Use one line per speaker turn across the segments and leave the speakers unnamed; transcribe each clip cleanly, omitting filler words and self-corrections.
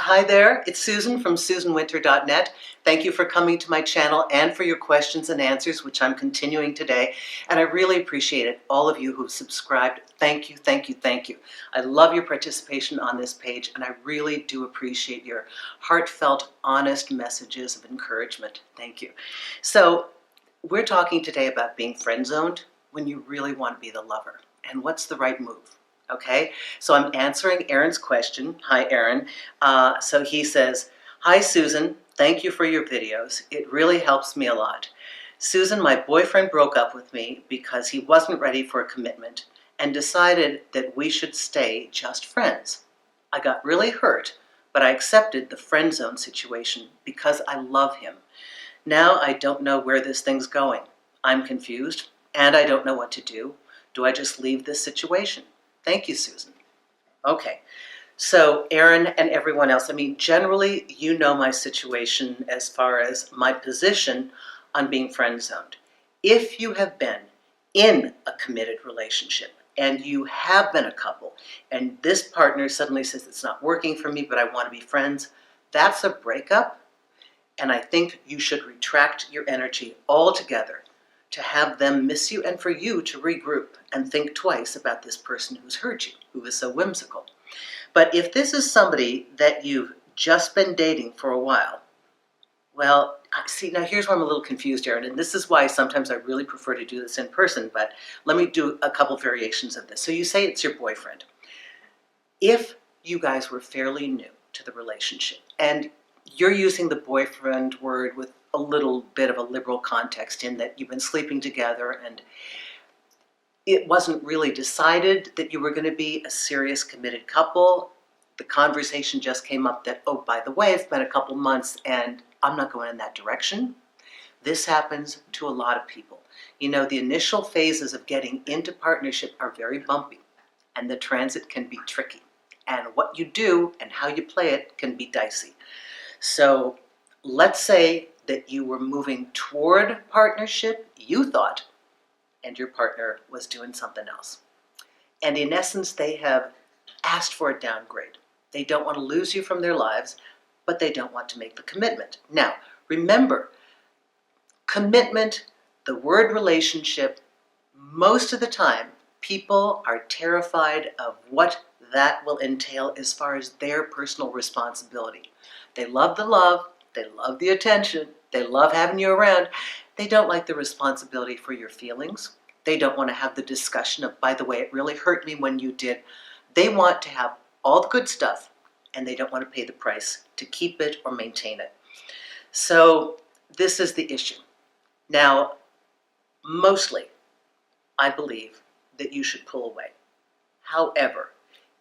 Hi there, it's Susan from SusanWinter.net. Thank you for coming to my channel and for your questions and answers, which I'm continuing today. And I really appreciate it, all of you who've subscribed. Thank you, thank you, thank you. I love your participation on this page, and I really do appreciate your heartfelt, honest messages of encouragement. Thank you. So we're talking today about being friend-zoned when you really want to be the lover. And what's the right move? Okay, so I'm answering Aaron's question. Hi, Aaron. So he says, "Hi, Susan. Thank you for your videos. It really helps me a lot. Susan, my boyfriend broke up with me because he wasn't ready for a commitment and decided that we should stay just friends. I got really hurt, but I accepted the friend zone situation because I love him. Now I don't know where this thing's going. I'm confused, and I don't know what to do. Do I just leave this situation? Thank you, Susan." Okay, so Aaron and everyone else, generally, you know my situation as far as my position on being friend-zoned. If you have been in a committed relationship and you have been a couple and this partner suddenly says, "It's not working for me, but I want to be friends," that's a breakup. And I think you should retract your energy altogether to have them miss you and for you to regroup and think twice about this person who's hurt you, who is so whimsical. But if this is somebody that you've just been dating for a while, well, see, now here's where I'm a little confused, Aaron, and this is why sometimes I really prefer to do this in person, but let me do a couple variations of this. So you say it's your boyfriend. If you guys were fairly new to the relationship, and you're using the boyfriend word with a little bit of a liberal context in that you've been sleeping together and it wasn't really decided that you were going to be a serious committed couple. The conversation just came up that, oh, by the way, it's been a couple months and I'm not going in that direction. This happens to a lot of people. You know, the initial phases of getting into partnership are very bumpy and the transit can be tricky. And what you do and how you play it can be dicey. So let's say that you were moving toward partnership, you thought, and your partner was doing something else. And in essence, they have asked for a downgrade. They don't want to lose you from their lives, but they don't want to make the commitment. Now, remember, commitment, the word relationship, most of the time, people are terrified of what that will entail as far as their personal responsibility. They love the love, they love the attention, they love having you around. They don't like the responsibility for your feelings. They don't want to have the discussion of, by the way, it really hurt me when you did. They want to have all the good stuff, and they don't want to pay the price to keep it or maintain it. So this is the issue. Now, mostly, I believe that you should pull away. However,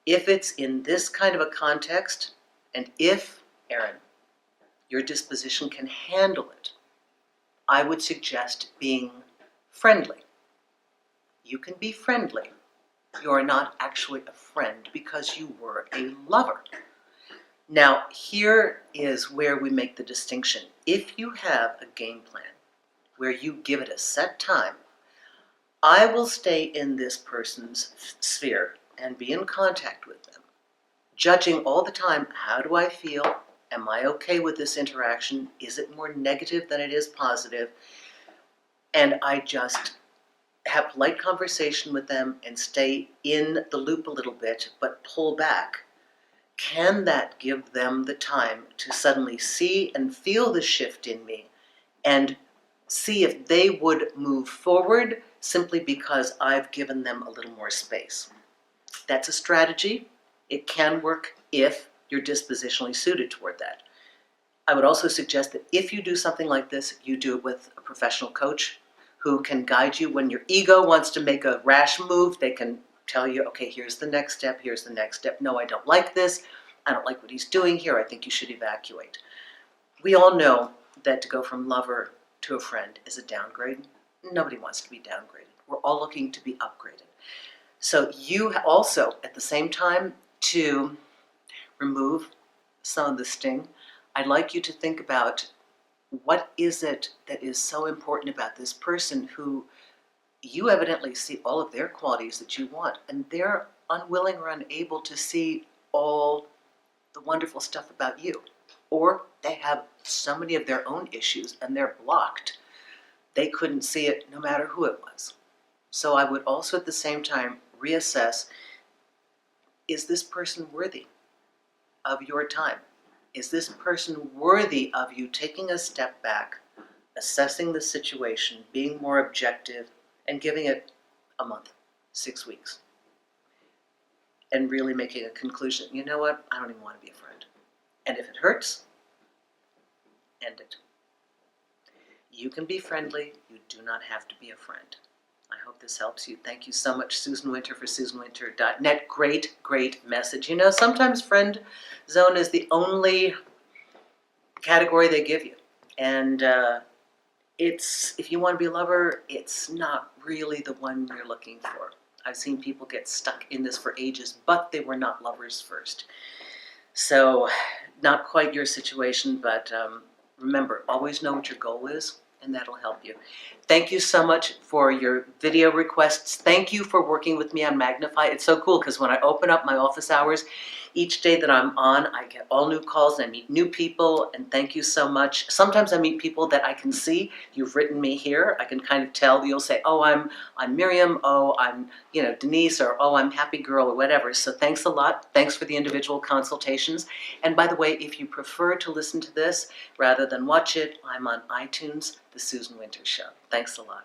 if it's in this kind of a context, and if, Aaron, your disposition can handle it, I would suggest being friendly. You can be friendly. You are not actually a friend because you were a lover. Now, here is where we make the distinction. If you have a game plan where you give it a set time, I will stay in this person's sphere and be in contact with them, judging all the time, how do I feel? Am I okay with this interaction? Is it more negative than it is positive? And I just have polite conversation with them and stay in the loop a little bit, but pull back. Can that give them the time to suddenly see and feel the shift in me and see if they would move forward simply because I've given them a little more space? That's a strategy. It can work if you're dispositionally suited toward that. I would also suggest that if you do something like this, you do it with a professional coach who can guide you when your ego wants to make a rash move. They can tell you, okay, here's the next step, here's the next step. No, I don't like this. I don't like what he's doing here. I think you should evacuate. We all know that to go from lover to a friend is a downgrade. Nobody wants to be downgraded. We're all looking to be upgraded. So you also, at the same time, to remove some of the sting, I'd like you to think about what is it that is so important about this person who you evidently see all of their qualities that you want, and they're unwilling or unable to see all the wonderful stuff about you. Or they have so many of their own issues and they're blocked. They couldn't see it no matter who it was. So I would also at the same time reassess, is this person worthy of your time? Is this person worthy of you taking a step back, assessing the situation, being more objective, and giving it a month, 6 weeks, and really making a conclusion? You know what? I don't even want to be a friend. And if it hurts, end it. You can be friendly. You do not have to be a friend. I hope this helps you. Thank you so much, Susan Winter, for SusanWinter.net. Great, great message. You know, sometimes friend zone is the only category they give you. And it's, if you want to be a lover, it's not really the one you're looking for. I've seen people get stuck in this for ages, but they were not lovers first. So not quite your situation, but remember, always know what your goal is, and that'll help you. Thank you so much for your video requests. Thank you for working with me on Magnify. It's so cool because when I open up my office hours, each day that I'm on, I get all new calls and I meet new people, and thank you so much. Sometimes I meet people that I can see. You've written me here. I can kind of tell. You'll say, oh, I'm Miriam. Oh, I'm Denise, or oh, I'm Happy Girl, or whatever. So thanks a lot. Thanks for the individual consultations. And by the way, if you prefer to listen to this rather than watch it, I'm on iTunes, The Susan Winter Show. Thanks a lot.